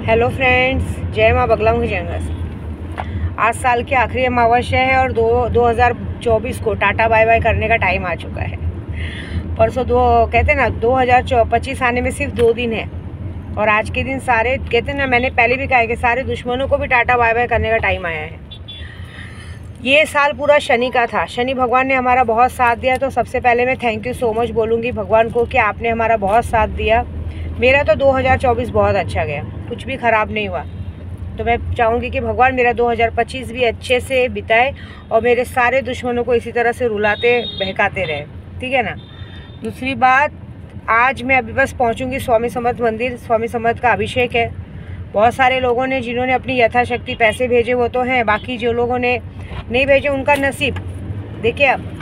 Hello friends, जय माँ बगला जंगस। आज साल की आखिरी अमावस्या है और 2024 को टाटा बाय बाय करने का टाइम आ चुका है। परसों कहते हैं ना 2025 आने में सिर्फ 2 दिन है और आज के दिन सारे कहते हैं ना, मैंने पहले भी कहा है कि सारे दुश्मनों को भी टाटा बाय बाय करने का टाइम आया है। ये साल पूरा शनि का था। शनि भगवान ने हमारा बहुत साथ दिया, तो सबसे पहले मैं थैंक यू सो मच बोलूँगी भगवान को कि आपने हमारा बहुत साथ दिया। मेरा तो 2024 बहुत अच्छा गया, कुछ भी ख़राब नहीं हुआ। तो मैं चाहूँगी कि भगवान मेरा 2025 भी अच्छे से बिताए और मेरे सारे दुश्मनों को इसी तरह से रुलाते बहकाते रहे, ठीक है ना। दूसरी बात, आज मैं अभी बस पहुँचूँगी स्वामी समर्थ मंदिर। स्वामी समर्थ का अभिषेक है। बहुत सारे लोगों ने जिन्होंने अपनी यथाशक्ति पैसे भेजे वो तो हैं, बाकी जो लोगों ने नहीं भेजे उनका नसीब। देखिए, अब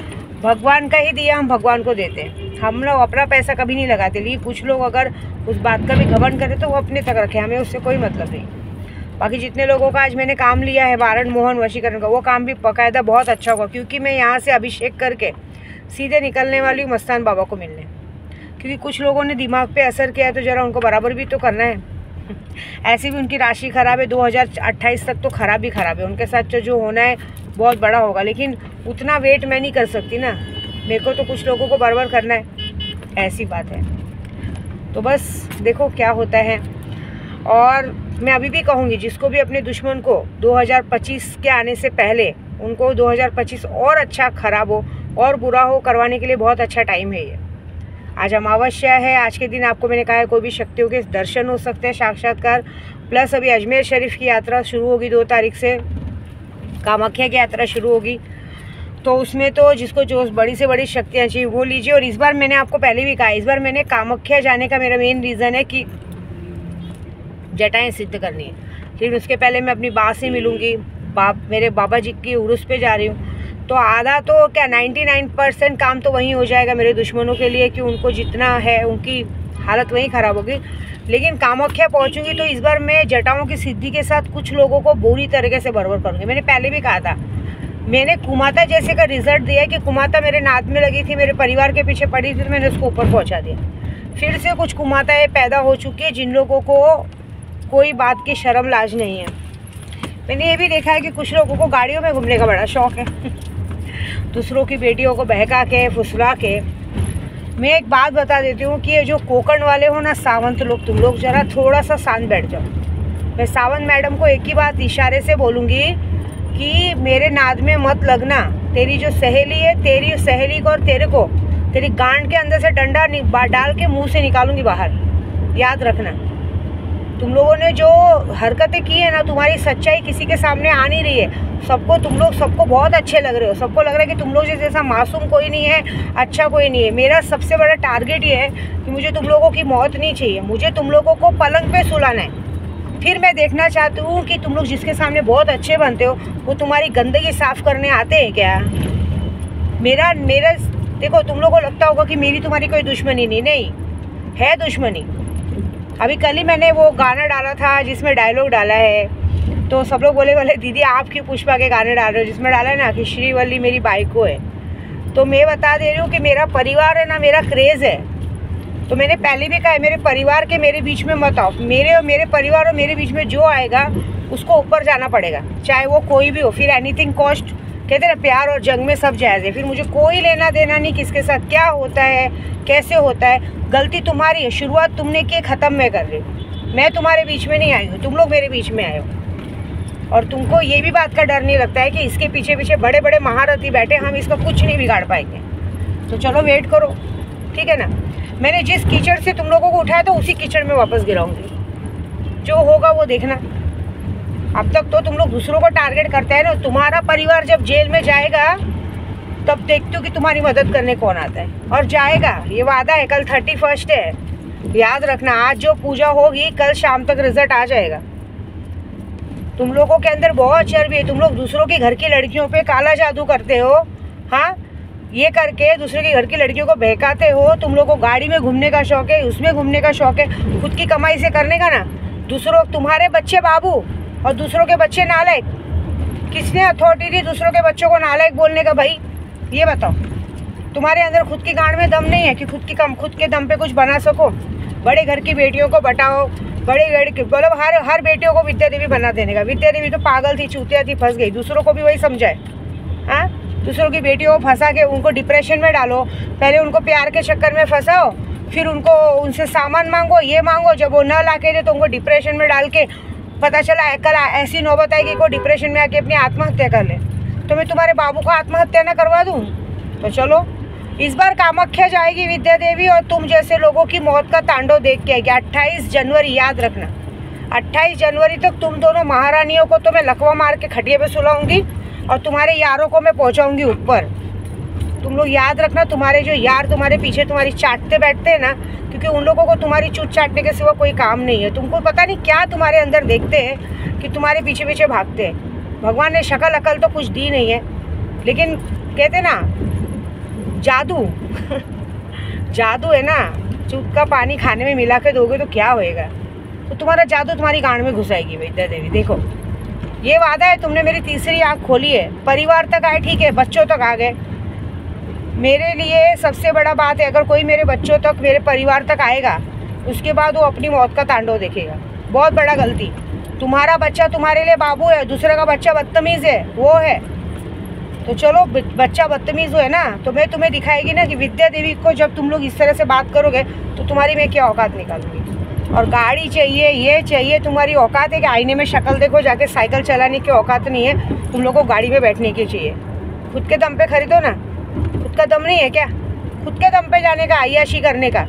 भगवान का ही दिया हम भगवान को देते हैं। हम लोग अपना पैसा कभी नहीं लगाते, लेकिन कुछ लोग अगर उस बात का भी घमंड करें तो वो अपने तक रखें, हमें उससे कोई मतलब नहीं। बाकी जितने लोगों का आज मैंने काम लिया है वारण मोहन वशीकरण का, वो काम भी बाकायदा बहुत अच्छा होगा, क्योंकि मैं यहाँ से अभिषेक करके सीधे निकलने वाली हूँ मस्तान बाबा को मिलने। क्योंकि कुछ लोगों ने दिमाग पे असर किया है तो ज़रा उनको बराबर भी तो करना है। ऐसी भी उनकी राशि ख़राब है, 2028 तक तो ख़राब ही ख़राब है। उनके साथ जो होना है बहुत बड़ा होगा, लेकिन उतना वेट मैं नहीं कर सकती ना। मेरे को तो कुछ लोगों को बराबर करना है, ऐसी बात है। तो बस देखो क्या होता है। और मैं अभी भी कहूँगी, जिसको भी अपने दुश्मन को 2025 के आने से पहले उनको 2025 और अच्छा ख़राब हो और बुरा हो करवाने के लिए बहुत अच्छा टाइम है ये। आज अमावस्या है। आज के दिन आपको मैंने कहा है कोई भी शक्तियों के दर्शन हो सकते हैं, साक्षात्कार। प्लस अभी अजमेर शरीफ की यात्रा शुरू होगी 2 तारीख से, कामाख्या की यात्रा शुरू होगी। तो उसमें तो जिसको जो बड़ी से बड़ी शक्तियाँ चाहिए वो लीजिए। और इस बार मैंने आपको पहले भी कहा, इस बार मैंने कामाख्या जाने का मेरा मेन रीज़न है कि जटाएँ सिद्ध करनी है। लेकिन उसके पहले मैं अपनी बात से मिलूँगी। मेरे बाबा जी की उर्स पे जा रही हूँ, तो आधा तो क्या 99% काम तो वहीं हो जाएगा मेरे दुश्मनों के लिए, कि उनको जितना है उनकी हालत वहीं ख़राब होगी। लेकिन कामाख्या पहुँचूँगी तो इस बार मैं जटाओं की सिद्धि के साथ कुछ लोगों को बुरी तरीके से बर्बाद करूँगी। मैंने पहले भी कहा था, मैंने कुमाता जैसे का रिजल्ट दिया कि कुमाता मेरे नाद में लगी थी, मेरे परिवार के पीछे पड़ी थी, तो मैंने उसको ऊपर पहुँचा दिया। फिर से कुछ कुमाताएँ पैदा हो चुकी है जिन लोगों को कोई बात की शर्म लाज नहीं है। मैंने ये भी देखा है कि कुछ लोगों को गाड़ियों में घूमने का बड़ा शौक़ है, दूसरों की बेटियों को बहका के फुसला के। मैं एक बात बता देती हूँ कि ये जो कोकण वाले हो ना, सावंत लोग, तुम लोग ज़रा थोड़ा सा शांत बैठ जाओ। मैं सावंत मैडम को एक ही बात इशारे से बोलूँगी कि मेरे नाद में मत लगना। तेरी जो सहेली है, तेरी सहेली को और तेरे को तेरी गांड के अंदर से डंडा डाल के मुँह से निकालूंगी बाहर, याद रखना। तुम लोगों ने जो हरकतें की है ना, तुम्हारी सच्चाई किसी के सामने आ नहीं रही है। तुम लोग सबको बहुत अच्छे लग रहे हो, सबको लग रहा है कि तुम लोग जैसा मासूम कोई नहीं है, अच्छा कोई नहीं है। मेरा सबसे बड़ा टारगेट ये है कि मुझे तुम लोगों की मौत नहीं चाहिए, मुझे तुम लोगों को पलंग पे सुलाना है। फिर मैं देखना चाहती हूँ कि तुम लोग जिसके सामने बहुत अच्छे बनते हो वो तुम्हारी गंदगी साफ़ करने आते हैं क्या। मेरा देखो, तुम लोगों को लगता होगा कि मेरी तुम्हारी कोई दुश्मनी नहीं है, दुश्मनी। अभी कल ही मैंने वो गाना डाला था जिसमें डायलॉग डाला है, तो सब लोग बोले दीदी आप क्यों पुष्पा के गाने डाल रहे हो, जिसमें डाला है ना कि श्रीवल्ली मेरी बाइको है। तो मैं बता दे रही हूँ कि मेरा परिवार है ना, मेरा क्रेज़ है। तो मैंने पहले भी कहा है, मेरे परिवार के मेरे बीच में मत आओ। मेरे परिवार और मेरे बीच में जो आएगा उसको ऊपर जाना पड़ेगा, चाहे वो कोई भी हो। फिर एनीथिंग कॉस्ट, कहते हैं ना प्यार और जंग में सब जायज़ है। फिर मुझे कोई लेना देना नहीं किसके साथ क्या होता है, कैसे होता है। गलती तुम्हारी है, शुरुआत तुमने की, ख़त्म मैं कर रही हूँ। मैं तुम्हारे बीच में नहीं आई हूँ, तुम लोग मेरे बीच में आए हो। और तुमको ये भी बात का डर नहीं लगता है कि इसके पीछे पीछे बड़े बड़े महारथी बैठे, हम इसका कुछ नहीं बिगाड़ पाएंगे। तो चलो वेट करो, ठीक है ना। मैंने जिस कीचड़ से तुम लोगों को उठाया तो उसी कीचड़ में वापस गिराऊंगी, जो होगा वो देखना। अब तक तो तुम लोग दूसरों को टारगेट करते हैं ना। तुम्हारा परिवार जब जेल में जाएगा तब देखते हो कि तुम्हारी मदद करने कौन आता है, और जाएगा, ये वादा है। कल 31 है, याद रखना। आज जो पूजा होगी कल शाम तक रिजल्ट आ जाएगा। तुम लोगों के अंदर बहुत चर्बी है, तुम लोग दूसरों के घर की लड़कियों पे काला जादू करते हो। हाँ, ये करके दूसरे के घर की लड़कियों को बहकाते हो। तुम लोग को गाड़ी में घूमने का शौक़ है, उसमें घूमने का शौक़ है, खुद की कमाई से करने का ना। तुम्हारे बच्चे बाबू और दूसरों के बच्चे नालायक। किसने अथॉरिटी दी दूसरों के बच्चों को नालायक बोलने का भाई, ये बताओ। तुम्हारे अंदर खुद की गांड में दम नहीं है कि खुद के दम पे कुछ बना सको। बड़े घर की बेटियों को बटाओ, बड़े लड़के मतलब हर बेटियों को विद्या देवी बना देने का। विद्या देवी तो पागल थी, चूतिया थी, फंस गई। दूसरों को भी वही समझाए। हाँ, दूसरों की बेटियों को फंसा के उनको डिप्रेशन में डालो। पहले उनको प्यार के चक्कर में फंसाओ, फिर उनसे सामान मांगो, ये मांगो। जब वो न ला के दे तो उनको डिप्रेशन में डाल के पता चला कल ऐसी नौबत आएगी कि वो डिप्रेशन में आके अपनी आत्महत्या कर ले। तो मैं तुम्हारे बाबू को आत्महत्या न करवा दूँ? तो चलो, इस बार कामाख्या जाएगी विद्या देवी और तुम जैसे लोगों की मौत का तांडव देख के आएगी। 28 जनवरी याद रखना, 28 जनवरी तक तुम दोनों महारानियों को तो मैं लकवा मार के खटिए पे सुलाऊंगी और तुम्हारे यारों को मैं पहुंचाऊंगी ऊपर। तुम लोग याद रखना, तुम्हारे जो यार तुम्हारे पीछे तुम्हारी चाटते बैठते हैं ना, क्योंकि उन लोगों को तुम्हारी चूत चाटने के सिवा कोई काम नहीं है। तुमको पता नहीं क्या तुम्हारे अंदर देखते हैं कि तुम्हारे पीछे पीछे भागते हैं। भगवान ने शक्ल अकल तो कुछ दी नहीं है, लेकिन कहते ना जादू जादू है ना, चूत का पानी खाने में मिला के दोगे तो क्या होएगा। तो तुम्हारा जादू तुम्हारी गांड में घुसाएगी विद्या देवी। देखो, ये वादा है, तुमने मेरी तीसरी आँख खोली है। परिवार तक आए, ठीक है, बच्चों तक आ गए। मेरे लिए सबसे बड़ा बात है, अगर कोई मेरे बच्चों तक, मेरे परिवार तक आएगा, उसके बाद वो अपनी मौत का तांडव देखेगा। बहुत बड़ा गलती। तुम्हारा बच्चा तुम्हारे लिए बाबू है, दूसरे का बच्चा बदतमीज़ है, वो है। तो चलो, बच्चा बदतमीज़ है ना, तो मैं तुम्हें दिखाएगी ना कि विद्या देवी को जब तुम लोग इस तरह से बात करोगे तो तुम्हारी मैं क्या औकात निकालूंगी। और गाड़ी चाहिए, ये चाहिए, तुम्हारी औकात है कि आईने में शक्ल देखो, जाके साइकिल चलाने की औकात नहीं है। तुम लोग को गाड़ी में बैठने की चाहिए। खुद के दम पे खरीदो ना। खुद का दम नहीं है क्या? खुद के दम पे जाने का, अय्याशी करने का।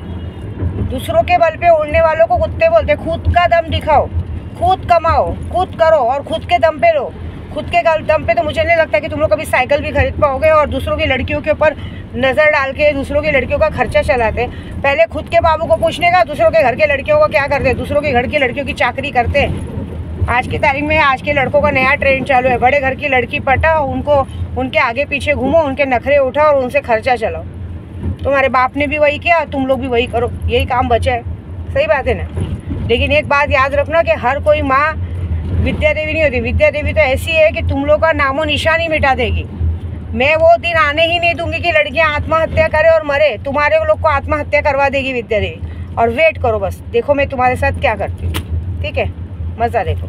दूसरों के बल पे उड़ने वालों को कुत्ते बोलते। खुद का दम दिखाओ, खुद कमाओ, खुद करो और खुद के दम पे लो। खुद के दम पे तो मुझे नहीं लगता कि तुम लोग कभी साइकिल भी खरीद पाओगे और दूसरों की लड़कियों के ऊपर नज़र डाल के दूसरों की लड़कियों का खर्चा चलाते। पहले खुद के बाबू को पूछने का, दूसरों के घर के लड़कियों को क्या करते हैं। दूसरों के घर की लड़कियों की चाकरी करते हैं। आज की तारीख में आज के लड़कों का नया ट्रेंड चालू है। बड़े घर की लड़की पटाओ, उनको उनके आगे पीछे घूमो, उनके नखरे उठाओ और उनसे खर्चा चलाओ। तुम्हारे बाप ने भी वही किया, तुम लोग भी वही करो, यही काम बचा है। सही बात है ना। लेकिन एक बात याद रखना कि हर कोई माँ विद्या देवी नहीं होती। विद्या देवी तो ऐसी है कि तुम लोग का नामो निशान ही मिटा देगी। मैं वो दिन आने ही नहीं दूंगी कि लड़कियां आत्महत्या करें और मरे। तुम्हारे लोग को आत्महत्या करवा देगी विद्या देवी। और वेट करो, बस देखो मैं तुम्हारे साथ क्या करती हूँ। ठीक है, मज़ा देखो।